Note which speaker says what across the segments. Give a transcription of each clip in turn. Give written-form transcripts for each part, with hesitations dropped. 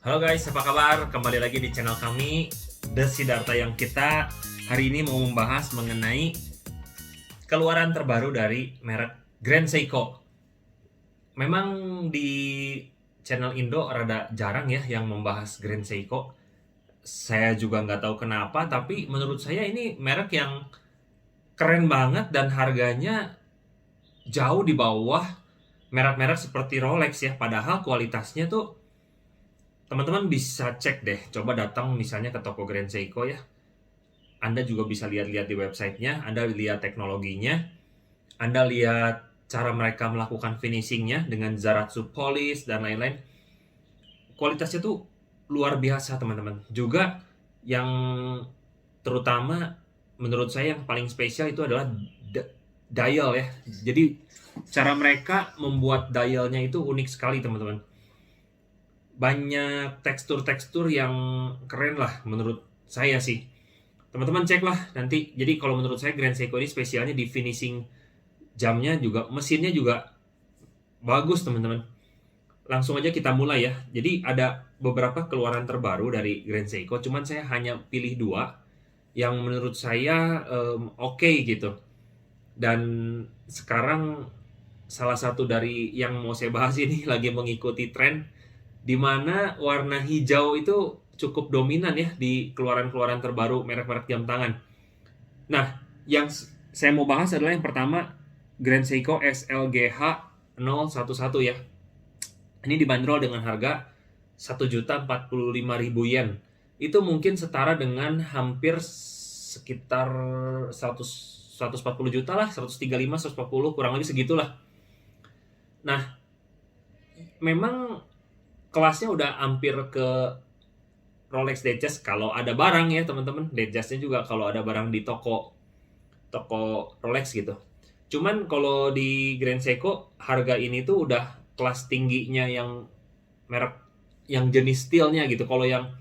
Speaker 1: Halo guys, apa kabar? Kembali lagi di channel kami, The Siddhartha, yang kita hari ini mau membahas mengenai keluaran terbaru dari merek Grand Seiko. Memang di channel Indo rada jarang ya yang membahas Grand Seiko. Saya juga nggak tahu kenapa, tapi menurut saya ini merek yang keren banget dan harganya jauh di bawah merek-merek seperti Rolex ya. Padahal kualitasnya tuh teman-teman bisa cek deh, coba datang misalnya ke toko Grand Seiko ya. Anda juga bisa lihat-lihat di websitenya, Anda lihat teknologinya, Anda lihat cara mereka melakukan finishingnya dengan Zaratsu polish dan lain-lain. Kualitasnya tuh luar biasa teman-teman. Juga yang terutama menurut saya yang paling spesial itu adalah dial ya. Jadi cara mereka membuat dialnya itu unik sekali teman-teman. Banyak tekstur-tekstur yang keren lah menurut saya sih. Teman-teman cek lah nanti. Jadi kalau menurut saya Grand Seiko ini spesialnya di finishing jamnya, juga mesinnya juga bagus teman-teman. Langsung aja kita mulai ya. Jadi ada beberapa keluaran terbaru dari Grand Seiko, cuman saya hanya pilih dua yang menurut saya oke gitu. Dan sekarang salah satu dari yang mau saya bahas ini lagi mengikuti tren di mana warna hijau itu cukup dominan ya di keluaran-keluaran terbaru merek-merek jam tangan. Nah, yang saya mau bahas adalah yang pertama, Grand Seiko SLGH 011 ya. Ini dibanderol dengan harga 1.045.000 yen. Itu mungkin setara dengan hampir sekitar 140 juta lah, 135, 140, kurang lebih segitulah. Nah, memang kelasnya udah hampir ke Rolex Datejust kalau ada barang ya teman-teman. Datejustnya juga kalau ada barang di toko Rolex gitu. Cuman kalau di Grand Seiko harga ini tuh udah kelas tingginya yang merek yang jenis steelnya gitu. Kalau yang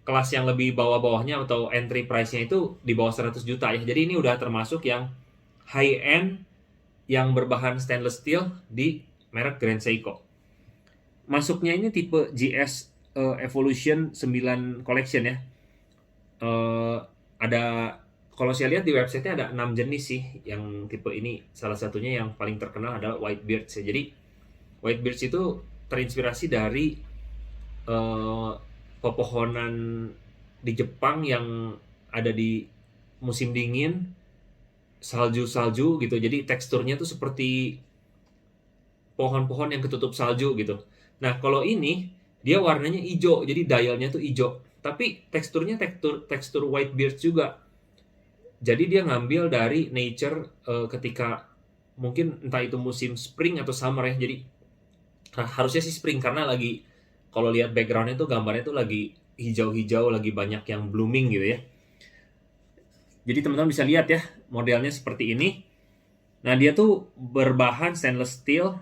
Speaker 1: kelas yang lebih bawah-bawahnya atau entry price-nya itu di bawah 100 juta ya. Jadi ini udah termasuk yang high end yang berbahan stainless steel di merek Grand Seiko. Masuknya ini tipe GS Evolution 9 Collection ya. Ada, kalau saya lihat di websitenya ada 6 jenis sih yang tipe ini. Salah satunya yang paling terkenal adalah Whitebeard ya. Jadi Whitebeard itu terinspirasi dari pepohonan di Jepang yang ada di musim dingin, salju-salju gitu. Jadi teksturnya tuh seperti pohon-pohon yang ketutup salju gitu. Nah, kalau ini dia warnanya hijau, jadi dialnya tuh hijau. Tapi teksturnya tekstur Whitebeard juga. Jadi dia ngambil dari nature ketika mungkin entah itu musim spring atau summer ya. Jadi harusnya sih spring karena lagi, kalau lihat backgroundnya tuh gambarnya tuh lagi hijau-hijau, lagi banyak yang blooming gitu ya. Jadi teman-teman bisa lihat ya modelnya seperti ini. Nah, dia tuh berbahan stainless steel,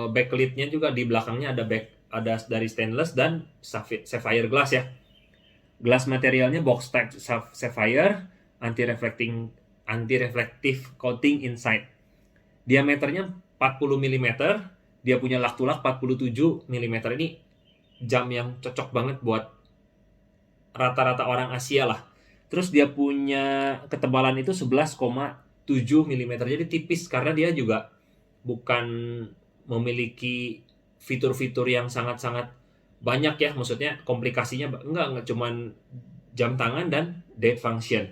Speaker 1: backlit-nya juga di belakangnya ada dari stainless dan sapphire glass ya. Glass materialnya box type sapphire, anti-reflective coating inside. Diameternya 40 mm, dia punya lak to lak 47 mm. Ini jam yang cocok banget buat rata-rata orang Asia lah. Terus dia punya ketebalan itu 11,7 mm. Jadi tipis karena dia juga bukan memiliki fitur-fitur yang sangat-sangat banyak ya. Maksudnya komplikasinya enggak cuman jam tangan dan date function.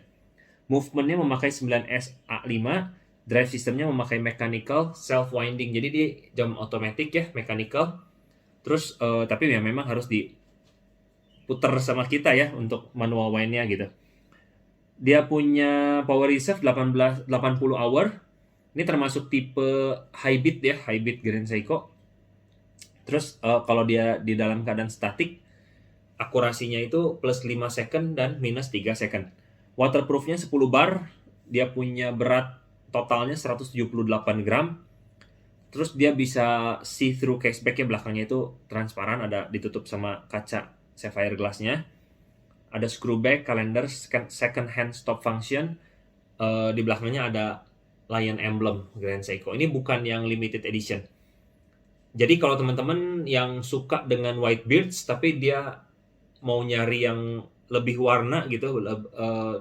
Speaker 1: Movementnya memakai 9S A5, drive systemnya memakai mechanical self winding. Jadi dia jam otomatis ya, mechanical. Terus tapi ya memang harus diputer sama kita ya untuk manual wind-nya gitu. Dia punya power reserve 80 hour. Ini termasuk tipe high beat ya, high beat Grand Seiko. Terus kalau dia di dalam keadaan statik, akurasinya itu plus 5 second dan minus 3 second. Waterproofnya 10 bar. Dia punya berat totalnya 178 gram. Terus dia bisa see through caseback ya, belakangnya itu transparan, ada ditutup sama kaca sapphire glassnya. Ada screw back, calendar, second hand stop function. Di belakangnya ada lion emblem Grand Seiko. Ini bukan yang limited edition. Jadi kalau teman-teman yang suka dengan white beards tapi dia mau nyari yang lebih warna gitu,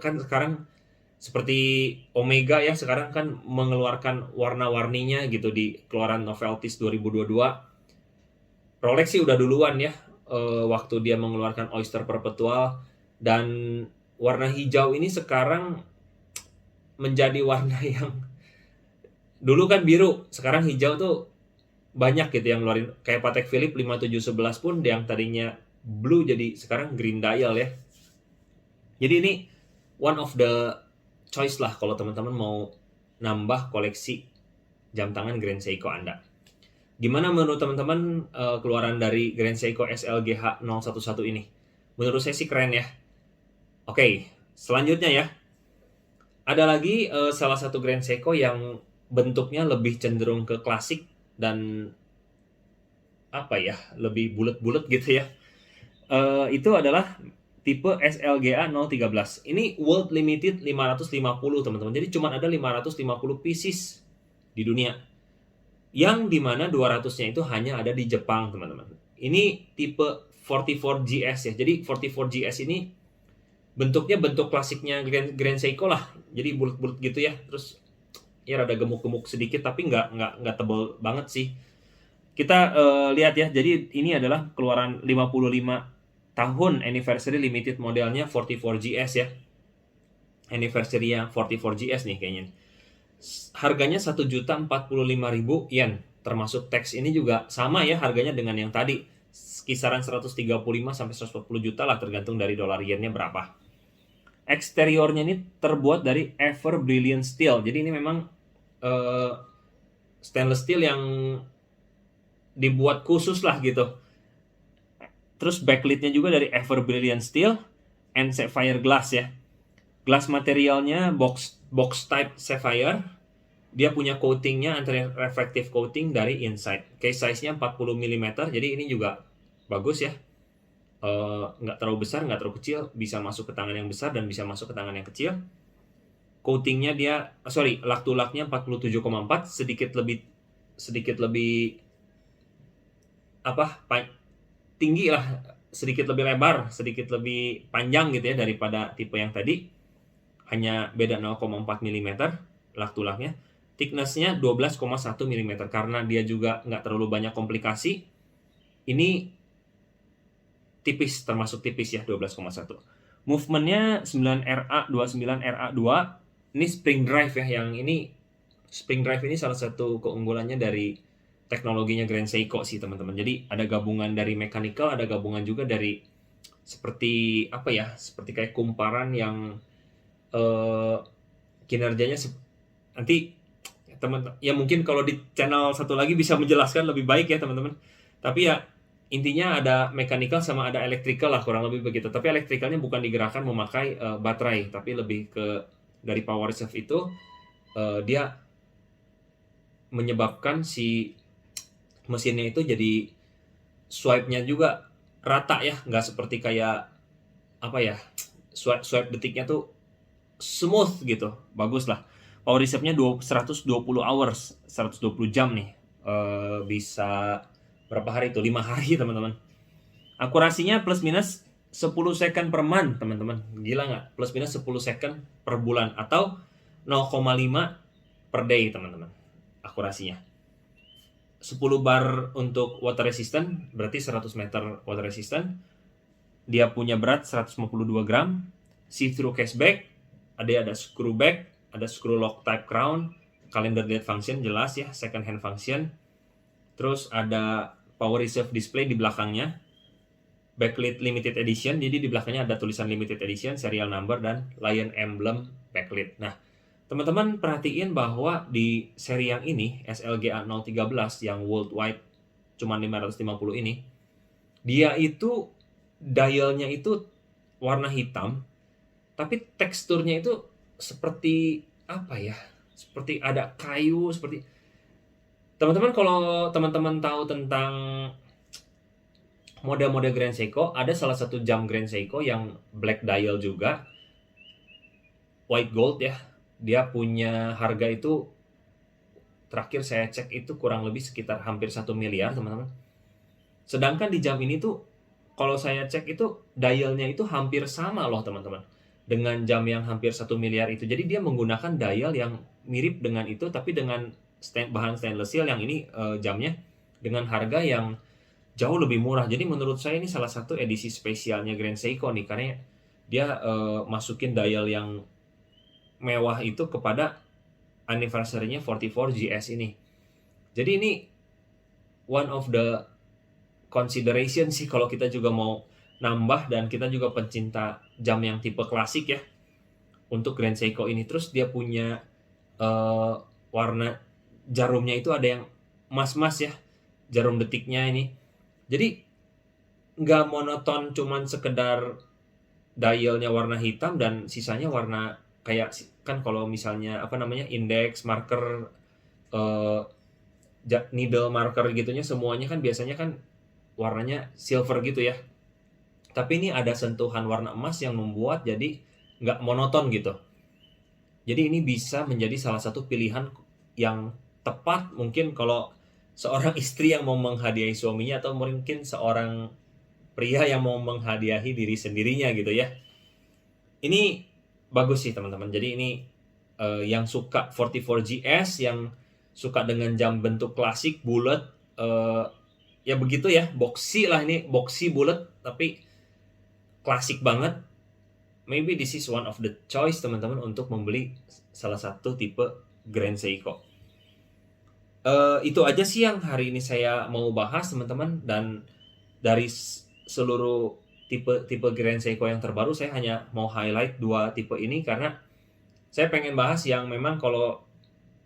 Speaker 1: kan sekarang seperti Omega ya sekarang kan mengeluarkan warna-warninya gitu di keluaran Novelties 2022. Rolex sih udah duluan ya, waktu dia mengeluarkan Oyster Perpetual, dan warna hijau ini sekarang menjadi warna yang dulu kan biru, sekarang hijau tuh banyak gitu yang ngeluarin, kayak Patek Philippe 5711 pun yang tadinya blue jadi sekarang green dial ya. Jadi ini one of the choice lah kalau teman-teman mau nambah koleksi jam tangan Grand Seiko Anda. Gimana menurut teman-teman keluaran dari Grand Seiko SLGH 011 ini? Menurut saya sih keren ya. Oke, selanjutnya ya. Ada lagi salah satu Grand Seiko yang bentuknya lebih cenderung ke klasik dan apa ya, lebih bulat-bulat gitu ya. Itu adalah tipe SLGA 013. Ini World Limited 550 teman-teman. Jadi cuma ada 550 pieces di dunia. Yang dimana 200-nya itu hanya ada di Jepang teman-teman. Ini tipe 44GS ya. Jadi 44GS ini bentuknya bentuk klasiknya Grand Seiko lah. Jadi bulat-bulat gitu ya. Terus ya rada gemuk-gemuk sedikit tapi nggak tebal banget sih. Kita lihat ya. Jadi ini adalah keluaran 55 tahun anniversary limited modelnya 44GS ya. Anniversary-nya 44GS nih kayaknya. Harganya 1.045.000 yen. Termasuk tax ini juga sama ya harganya dengan yang tadi. Kisaran 135 sampai 140 juta lah tergantung dari dolar yennya berapa. Eksteriornya ini terbuat dari Ever Brilliant Steel. Jadi ini memang stainless steel yang dibuat khusus lah gitu. Terus backlit-nya juga dari Ever Brilliant Steel and Sapphire Glass ya. Glass materialnya box type Sapphire. Dia punya coatingnya anti-reflective coating dari Insight. Case size-nya 40 mm, jadi ini juga bagus ya. Nggak terlalu besar, nggak terlalu kecil, bisa masuk ke tangan yang besar dan bisa masuk ke tangan yang kecil. Coatingnya dia, lak-to-laknya 47,4, sedikit lebih tinggi lah, sedikit lebih lebar, sedikit lebih panjang gitu ya daripada tipe yang tadi. Hanya beda 0,4 mm lak-to-laknya. Thickness-nya 12,1 mm karena dia juga nggak terlalu banyak komplikasi. Ini tipis, termasuk tipis ya, 12,1. Movement-nya 9RA 29RA2. Ini spring drive ya, yang ini spring drive ini salah satu keunggulannya dari teknologinya Grand Seiko sih teman-teman. Jadi ada gabungan dari mechanical, ada gabungan juga dari seperti seperti kayak kumparan yang kinerjanya nanti teman ya mungkin kalau di channel satu lagi bisa menjelaskan lebih baik ya teman-teman. Tapi ya intinya ada mechanical sama ada electrical lah, kurang lebih begitu. Tapi electricalnya bukan digerakkan memakai baterai, tapi lebih ke dari power reserve itu dia menyebabkan si mesinnya itu jadi swipe-nya juga rata ya, nggak seperti kayak swipe detiknya tuh smooth gitu, bagus lah. Power reserve-nya 120 hours, 120 jam nih. Bisa berapa hari itu? 5 hari teman-teman. Akurasinya plus minus 10 second per month teman-teman. Gila nggak? Plus minus 10 second per bulan atau 0,5 per day teman-teman. Akurasinya. 10 bar untuk water resistant, berarti 100 meter water resistant. Dia punya berat 152 gram. See-through cashback. Ada screw back, ada screw lock type crown, calendar date function jelas ya, second hand function. Terus ada power reserve display di belakangnya. Backlit limited edition, jadi di belakangnya ada tulisan limited edition, serial number, dan lion emblem backlit. Nah, teman-teman perhatiin bahwa di seri yang ini, SLGA 013 yang worldwide cuma 550 ini, dia itu dialnya itu warna hitam, tapi teksturnya itu seperti seperti ada kayu, seperti teman-teman kalau teman-teman tahu tentang model-model Grand Seiko, ada salah satu jam Grand Seiko yang black dial juga, white gold ya. Dia punya harga itu terakhir saya cek itu kurang lebih sekitar hampir 1 miliar teman-teman. Sedangkan di jam ini tuh kalau saya cek itu dialnya itu hampir sama loh teman-teman, dengan jam yang hampir 1 miliar itu. Jadi dia menggunakan dial yang mirip dengan itu, tapi dengan bahan stainless steel yang ini jamnya dengan harga yang jauh lebih murah. Jadi menurut saya ini salah satu edisi spesialnya Grand Seiko nih, karena dia masukin dial yang mewah itu kepada anniversary-nya 44 GS ini. Jadi ini one of the consideration sih kalau kita juga mau nambah, dan kita juga pencinta jam yang tipe klasik ya untuk Grand Seiko ini. Terus dia punya warna jarumnya itu ada yang emas-emas ya, jarum detiknya ini. Jadi nggak monoton cuman sekedar dialnya warna hitam dan sisanya warna kayak kan kalau misalnya apa namanya index marker, needle marker gitunya semuanya kan biasanya kan warnanya silver gitu ya. Tapi ini ada sentuhan warna emas yang membuat jadi nggak monoton gitu. Jadi ini bisa menjadi salah satu pilihan yang tepat mungkin kalau seorang istri yang mau menghadiahi suaminya, atau mungkin seorang pria yang mau menghadiahi diri sendirinya gitu ya. Ini bagus sih teman-teman. Jadi ini yang suka 44 GS, yang suka dengan jam bentuk klasik bulat, ya begitu ya, boxy lah, ini boxy bulat tapi klasik banget. Maybe this is one of the choice teman-teman untuk membeli salah satu tipe Grand Seiko. Itu aja sih yang hari ini saya mau bahas teman-teman, dan dari seluruh tipe Grand Seiko yang terbaru saya hanya mau highlight 2 tipe ini karena saya pengen bahas yang memang kalau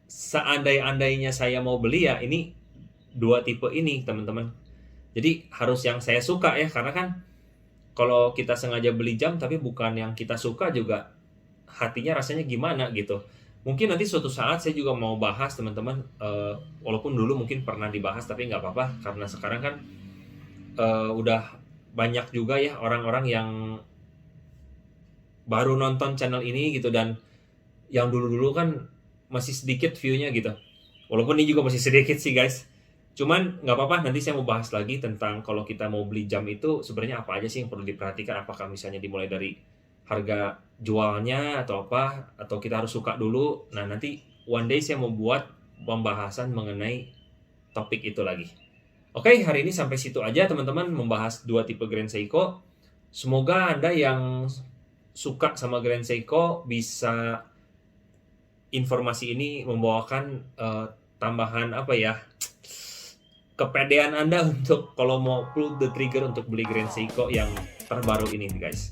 Speaker 1: seandai-andainya saya mau beli ya ini 2 tipe ini teman-teman. Jadi harus yang saya suka ya, karena kan kalau kita sengaja beli jam tapi bukan yang kita suka juga hatinya rasanya gimana gitu. Mungkin nanti suatu saat saya juga mau bahas teman-teman, walaupun dulu mungkin pernah dibahas tapi nggak apa-apa karena sekarang kan udah banyak juga ya orang-orang yang baru nonton channel ini gitu, dan yang dulu-dulu kan masih sedikit view-nya gitu. Walaupun ini juga masih sedikit sih guys. Cuman nggak apa-apa, nanti saya mau bahas lagi tentang kalau kita mau beli jam itu sebenarnya apa aja sih yang perlu diperhatikan. Apakah misalnya dimulai dari harga jualnya atau apa, atau kita harus suka dulu. Nah nanti one day saya mau buat pembahasan mengenai topik itu lagi. Oke, hari ini sampai situ aja teman-teman, membahas 2 tipe Grand Seiko. Semoga Anda yang suka sama Grand Seiko bisa informasi ini membawakan tambahan apa ya, kepedean Anda untuk kalau mau pull the trigger untuk beli Grand Seiko yang terbaru ini guys.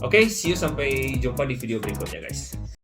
Speaker 1: Oke, see you, sampai jumpa di video berikutnya guys.